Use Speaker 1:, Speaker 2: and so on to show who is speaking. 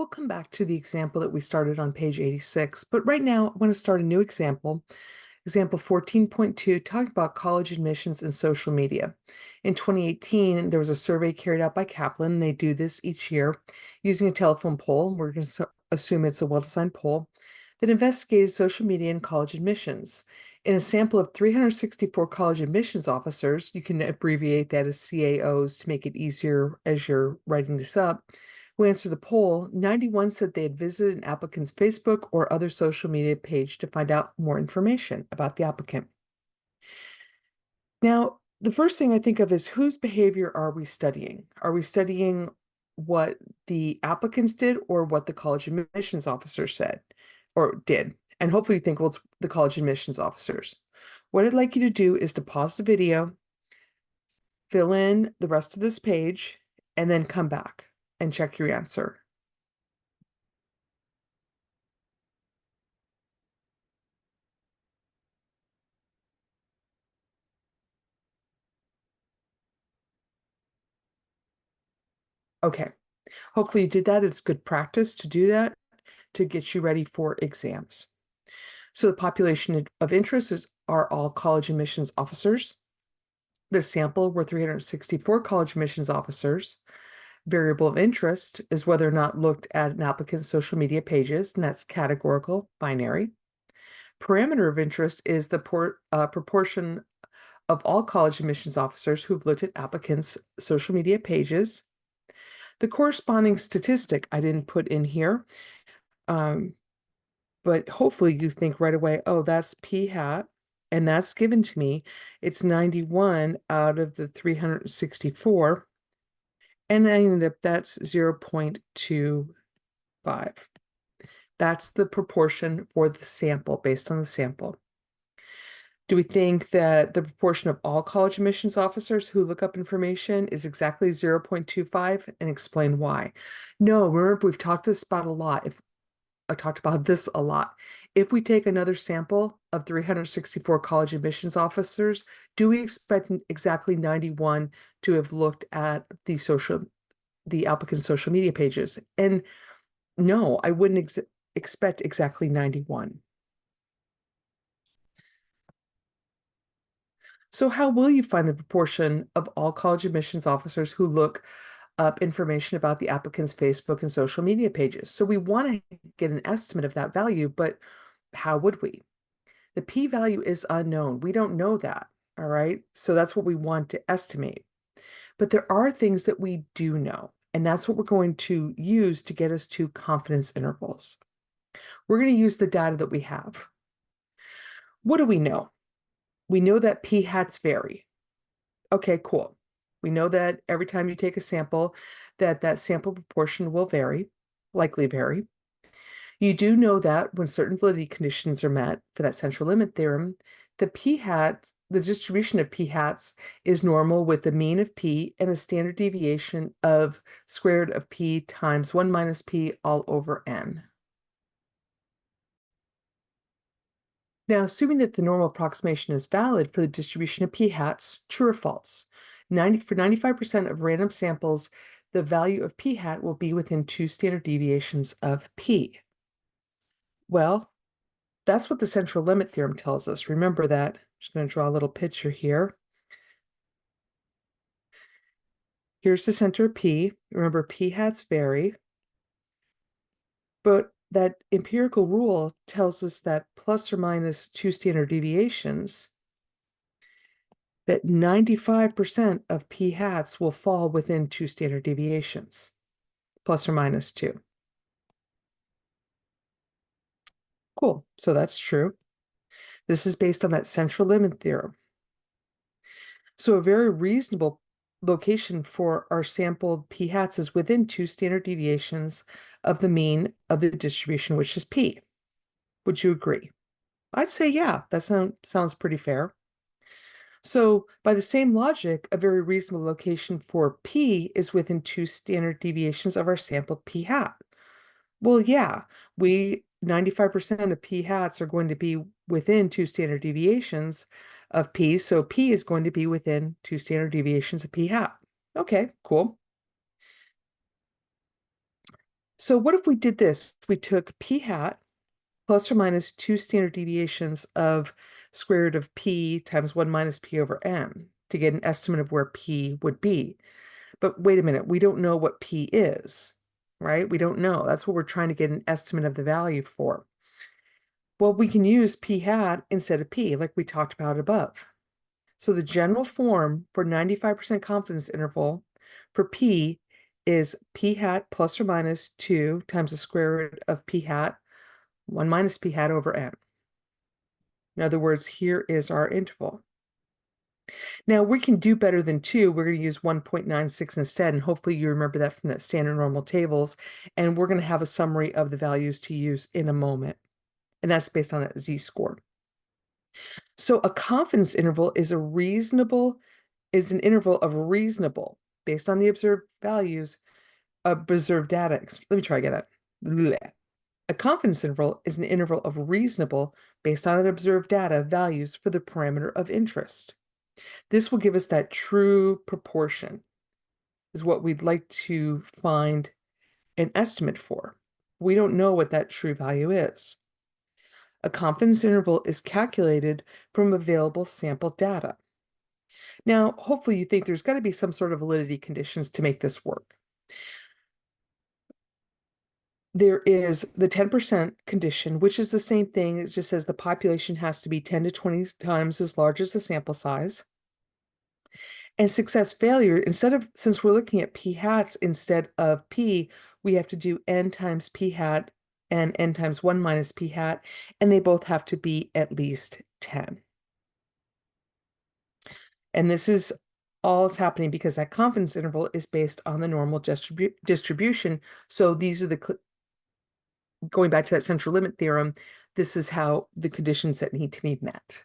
Speaker 1: We'll come back to the example that we started on page 86, but right now I want to start a new example. Example 14.2, talking about college admissions and social media. In 2018, there was a survey carried out by Kaplan, and they do this each year using a telephone poll. We're going to assume it's a well-designed poll that investigated social media and college admissions. In a sample of 364 college admissions officers, you can abbreviate that as CAOs to make it easier as you're writing this up, who answered the poll, 91 said they had visited an applicant's Facebook or other social media page to find out more information about the applicant. Now, the first thing I think of is whose behavior are we studying? Are we studying what the applicants did or what the college admissions officer said or did? And hopefully you think, well, it's the college admissions officers. What I'd like you to do is to pause the video, fill in the rest of this page, and then come back and check your answer. Okay, hopefully you did that. It's good practice to do that to get you ready for exams. So the population of interest are all college admissions officers. The sample were 364 college admissions officers. Variable of interest is whether or not looked at an applicant's social media pages, and that's categorical, binary. Parameter of interest is the proportion of all college admissions officers who've looked at applicants' social media pages. The corresponding statistic I didn't put in here, but hopefully you think right away, oh, that's p hat, and that's given to me. It's 91 out of the 364, and I ended up that's 0.25. That's the proportion for the sample based on the sample. Do we think that the proportion of all college admissions officers who look up information is exactly 0.25, and explain why? No, remember, we've talked this about a lot. I talked about this a lot. If we take another sample of 364 college admissions officers, do we expect exactly 91 to have looked at the applicant's social media pages? And no, I wouldn't expect exactly 91. So how will you find the proportion of all college admissions officers who look up information about the applicant's Facebook and social media pages? So we want to get an estimate of that value, but how would we? The p-value is unknown. We don't know that, all right? So that's what we want to estimate. But there are things that we do know, and that's what we're going to use to get us to confidence intervals. We're going to use the data that we have. What do we know? We know that p-hats vary. Okay, cool. We know that every time you take a sample, that sample proportion will vary, likely vary. You do know that when certain validity conditions are met for that central limit theorem, the distribution of p-hats is normal with the mean of p and a standard deviation of square root of p times 1 minus p all over n. Now, assuming that the normal approximation is valid for the distribution of p-hats, true or false? For 95% of random samples, the value of p-hat will be within 2 standard deviations of p. Well, that's what the central limit theorem tells us. Remember that. I'm just going to draw a little picture here. Here's the center of p. Remember, p-hats vary. But that empirical rule tells us that plus or minus 2 standard deviations, that 95% of p-hats will fall within 2 standard deviations, plus or minus 2. Cool, so that's true. This is based on that central limit theorem. So a very reasonable location for our sampled p-hats is within 2 standard deviations of the mean of the distribution, which is p. Would you agree? I'd say, yeah, that sounds pretty fair. So by the same logic, a very reasonable location for p is within 2 standard deviations of our sampled p-hat. Well, yeah, 95% of p-hats are going to be within 2 standard deviations of p, so p is going to be within 2 standard deviations of p-hat. Okay, cool. So what if we did this? We took p hat plus or minus 2 standard deviations of square root of p times 1 minus p over n to get an estimate of where p would be. But wait a minute, we don't know what p is, right? We don't know. That's what we're trying to get an estimate of the value for. Well, we can use p hat instead of p, like we talked about above. So the general form for 95% confidence interval for p is p hat plus or minus 2 times the square root of p hat, 1 minus p hat over n. In other words, here is our interval. Now we can do better than 2. We're going to use 1.96 instead, and hopefully you remember that from that standard normal tables. And we're going to have a summary of the values to use in a moment. And that's based on a z-score. So a confidence interval is an interval of reasonable, based on the observed values of observed data. Let me try again. Blech. A confidence interval is an interval of reasonable, based on observed data values for the parameter of interest. This will give us that true proportion, is what we'd like to find an estimate for. We don't know what that true value is. A confidence interval is calculated from available sample data. Now, hopefully you think there's got to be some sort of validity conditions to make this work. There is the 10% condition, which is the same thing. It just says the population has to be 10 to 20 times as large as the sample size. And success failure, since we're looking at p hats instead of p, we have to do n times p hat and n times 1 minus p hat, and they both have to be at least 10. And this is all is happening because that confidence interval is based on the normal distribution. So these are going back to that central limit theorem, this is how the conditions that need to be met.